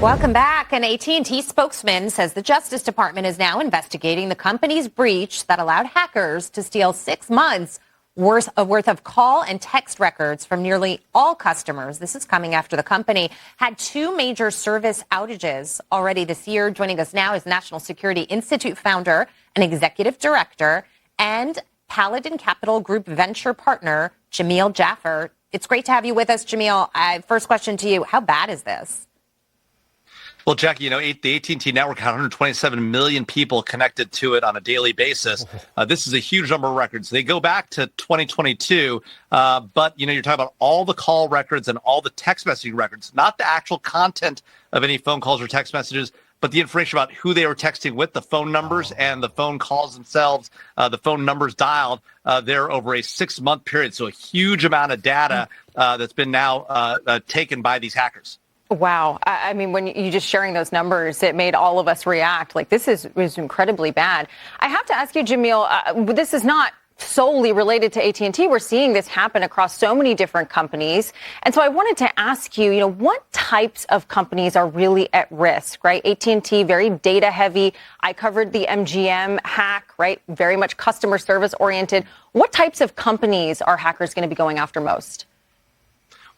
Welcome back. An AT&T spokesman says the Justice Department is now investigating the company's breach that allowed hackers to steal 6 months worth of call and text records from nearly all customers. This is coming after the company had 2 major service outages already this year. Joining us now is National Security Institute founder and executive director and Paladin Capital Group venture partner, Jamil Jaffer. It's great to have you with us, Jamil. First question to you. How bad is this? Well, Jackie, the AT&T network had 127 million people connected to it on a daily basis. This is a huge number of records. They go back to 2022, but, you're talking about all the call records and all the text messaging records, not the actual content of any phone calls or text messages, but the information about who they were texting with, the phone numbers and the phone calls themselves, the phone numbers dialed there over a 6-month period. So a huge amount of data that's been now taken by these hackers. Wow. I mean, when you just sharing those numbers, it made all of us react. Like, this is incredibly bad. I have to ask you, Jamil, this is not solely related to AT&T. We're seeing this happen across so many different companies. And so I wanted to ask you, what types of companies are really at risk, right? AT&T, very data heavy. I covered the MGM hack, right? Very much customer service oriented. What types of companies are hackers going to be going after most?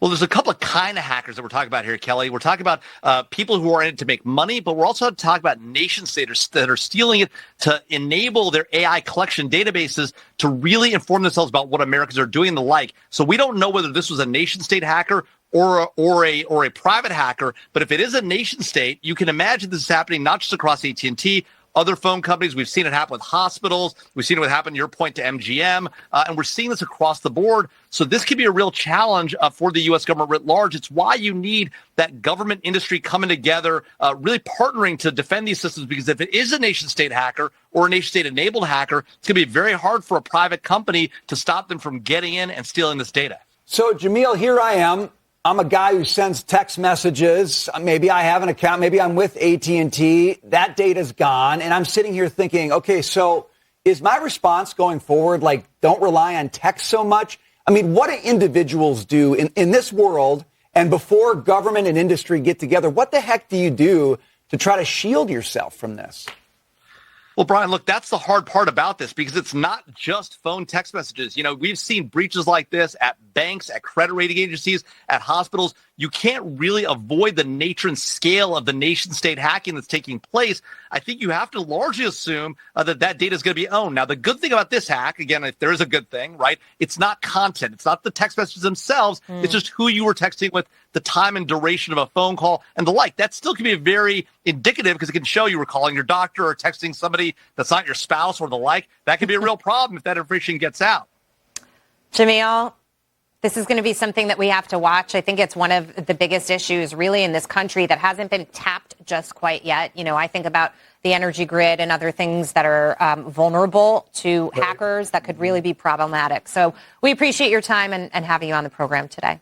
Well, there's a couple of kind of hackers that we're talking about here, Kelly. We're talking about people who are in it to make money, but we're also talking about nation states that are stealing it to enable their AI collection databases to really inform themselves about what Americans are doing and the like. So we don't know whether this was a nation state hacker or a private hacker, but if it is a nation state, you can imagine this is happening not just across AT&T, other phone companies. We've seen it happen with hospitals. We've seen it happen, your point, to MGM. And we're seeing this across the board. So this could be a real challenge for the U.S. government writ large. It's why you need that government industry coming together, really partnering to defend these systems, because if it is a nation-state hacker or a nation-state-enabled hacker, it's going to be very hard for a private company to stop them from getting in and stealing this data. So, Jamil, here I am. I'm a guy who sends text messages. Maybe I have an account. Maybe I'm with AT&T. That data's gone. And I'm sitting here thinking, okay, so is my response going forward, like, don't rely on text so much? I mean, what do individuals do in this world? And before government and industry get together, what the heck do you do to try to shield yourself from this? Well, Brian, look, that's the hard part about this, because it's not just phone text messages. We've seen breaches like this at banks, at credit rating agencies, at hospitals. You can't really avoid the nature and scale of the nation-state hacking that's taking place. I think you have to largely assume that data is going to be owned. Now, the good thing about this hack, again, if there is a good thing, right, it's not content. It's not the text messages themselves. It's just who you were texting with, the time and duration of a phone call, and the like. That still can be very indicative, because it can show you were calling your doctor or texting somebody that's not your spouse or the like. That could be a real problem if that information gets out. Jamil, this is going to be something that we have to watch. I think it's one of the biggest issues really in this country that hasn't been tapped just quite yet. I think about the energy grid and other things that are vulnerable to hackers that could really be problematic. So we appreciate your time and having you on the program today.